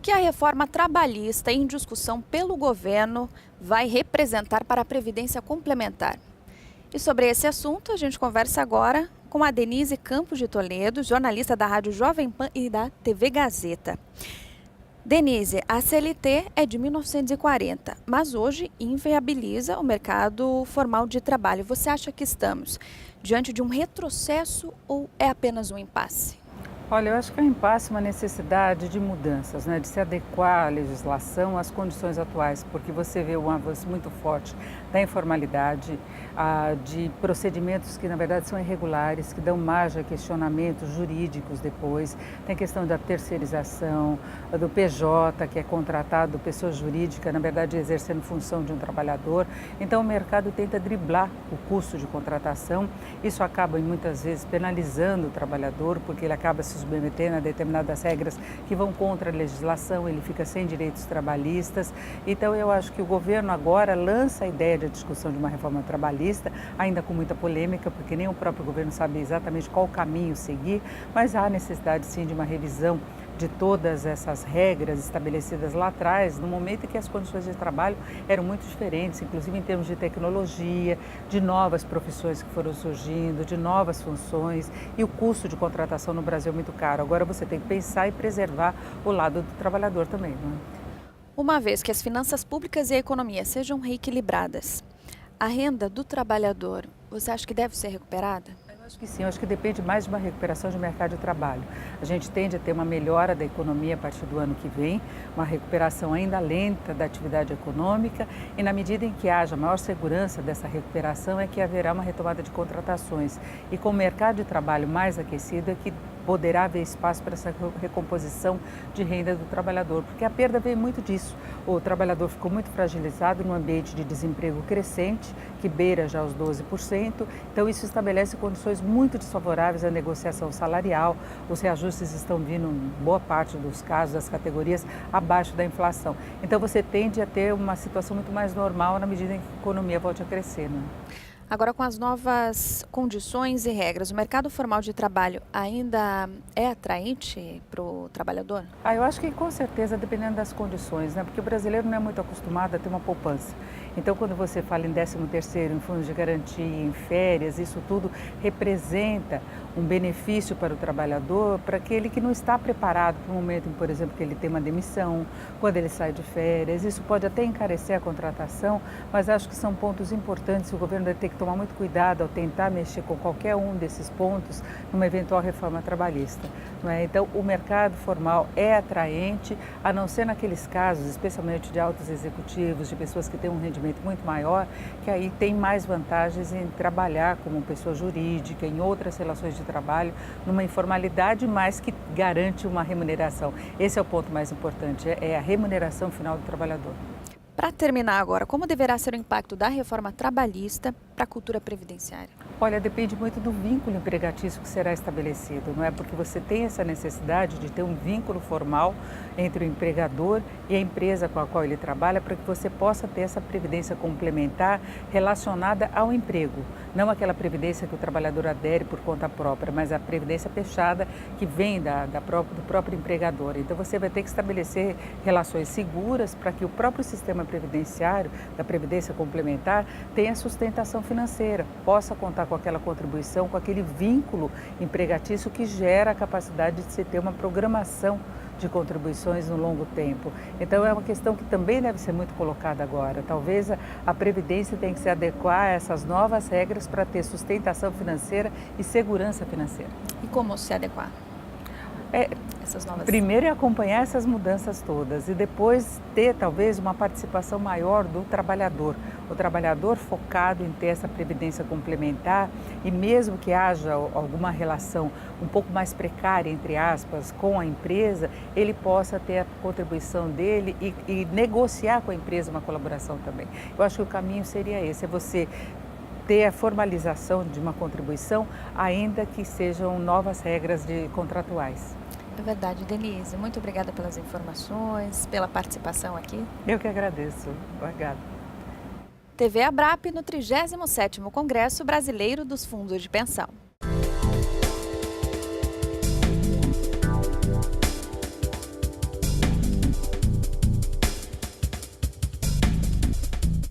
que a reforma trabalhista em discussão pelo governo vai representar para a Previdência Complementar? E sobre esse assunto, a gente conversa agora com a Denise Campos de Toledo, jornalista da Rádio Jovem Pan e da TV Gazeta. Denise, a CLT é de 1940, mas hoje inviabiliza o mercado formal de trabalho. Você acha que estamos diante de um retrocesso ou é apenas um impasse? Olha, eu acho que é um impasse, uma necessidade de mudanças, né? De se adequar à legislação às condições atuais, porque você vê um avanço muito forte da informalidade, de procedimentos que na verdade são irregulares, que dão margem a questionamentos jurídicos depois. Tem a questão da terceirização, do PJ, que é contratado, pessoa jurídica, na verdade exercendo função de um trabalhador. Então o mercado tenta driblar o custo de contratação. Isso acaba muitas vezes penalizando o trabalhador, porque ele acaba se submetendo a determinadas regras que vão contra a legislação, ele fica sem direitos trabalhistas. Então eu acho que o governo agora lança a ideia de discussão de uma reforma trabalhista, ainda com muita polêmica, porque nem o próprio governo sabe exatamente qual caminho seguir, mas há necessidade sim de uma revisão de todas essas regras estabelecidas lá atrás, no momento em que as condições de trabalho eram muito diferentes, inclusive em termos de tecnologia, de novas profissões que foram surgindo, de novas funções, e o custo de contratação no Brasil é muito caro. Agora você tem que pensar e preservar o lado do trabalhador também, não é? Uma vez que as finanças públicas e a economia sejam reequilibradas, a renda do trabalhador, você acha que deve ser recuperada? Eu acho que sim, eu acho que depende mais de uma recuperação de mercado de trabalho. A gente tende a ter uma melhora da economia a partir do ano que vem, uma recuperação ainda lenta da atividade econômica, e na medida em que haja maior segurança dessa recuperação é que haverá uma retomada de contratações. E com o mercado de trabalho mais aquecido é que poderá haver espaço para essa recomposição de renda do trabalhador, porque a perda veio muito disso. O trabalhador ficou muito fragilizado num ambiente de desemprego crescente, que beira já os 12%, então isso estabelece condições muito desfavoráveis à negociação salarial. Os reajustes estão vindo, em boa parte dos casos, das categorias, abaixo da inflação. Então você tende a ter uma situação muito mais normal na medida em que a economia volte a crescer, né? Agora, com as novas condições e regras, o mercado formal de trabalho ainda é atraente para o trabalhador? Eu acho que com certeza, dependendo das condições, né? Porque o brasileiro não é muito acostumado a ter uma poupança. Então, quando você fala em 13º, em fundo de garantia, em férias, isso tudo representa um benefício para o trabalhador, para aquele que não está preparado para o momento em, por exemplo, que ele tem uma demissão, quando ele sai de férias. Isso pode até encarecer a contratação, mas acho que são pontos importantes. O governo vai ter que tomar muito cuidado ao tentar mexer com qualquer um desses pontos numa eventual reforma trabalhista, não é? Então, o mercado formal é atraente, a não ser naqueles casos, especialmente de altos executivos, de pessoas que têm um rendimento muito maior, que aí tem mais vantagens em trabalhar como pessoa jurídica, em outras relações de trabalho, numa informalidade, mas que garante uma remuneração. Esse é o ponto mais importante, é a remuneração final do trabalhador. Para terminar agora, como deverá ser o impacto da reforma trabalhista para a cultura previdenciária? Olha, depende muito do vínculo empregatício que será estabelecido, não é? Porque você tem essa necessidade de ter um vínculo formal entre o empregador e a empresa com a qual ele trabalha, para que você possa ter essa previdência complementar relacionada ao emprego. Não aquela previdência que o trabalhador adere por conta própria, mas a previdência fechada que vem do próprio empregador. Então você vai ter que estabelecer relações seguras para que o próprio sistema previdenciário, da previdência complementar, tenha sustentação financeira, possa contar com aquela contribuição, com aquele vínculo empregatício que gera a capacidade de se ter uma programação de contribuições no longo tempo. Então é uma questão que também deve ser muito colocada agora. Talvez a Previdência tenha que se adequar a essas novas regras para ter sustentação financeira e segurança financeira. E como se adequar? Essas novas... Primeiro é acompanhar essas mudanças todas e depois ter talvez uma participação maior do trabalhador. O trabalhador focado em ter essa previdência complementar, e mesmo que haja alguma relação um pouco mais precária, entre aspas, com a empresa, ele possa ter a contribuição dele e negociar com a empresa uma colaboração também. Eu acho que o caminho seria esse, é você ter a formalização de uma contribuição, ainda que sejam novas regras contratuais. É verdade, Denise. Muito obrigada pelas informações, pela participação aqui. Eu que agradeço. Obrigada. TV Abrap no 37º Congresso Brasileiro dos Fundos de Pensão.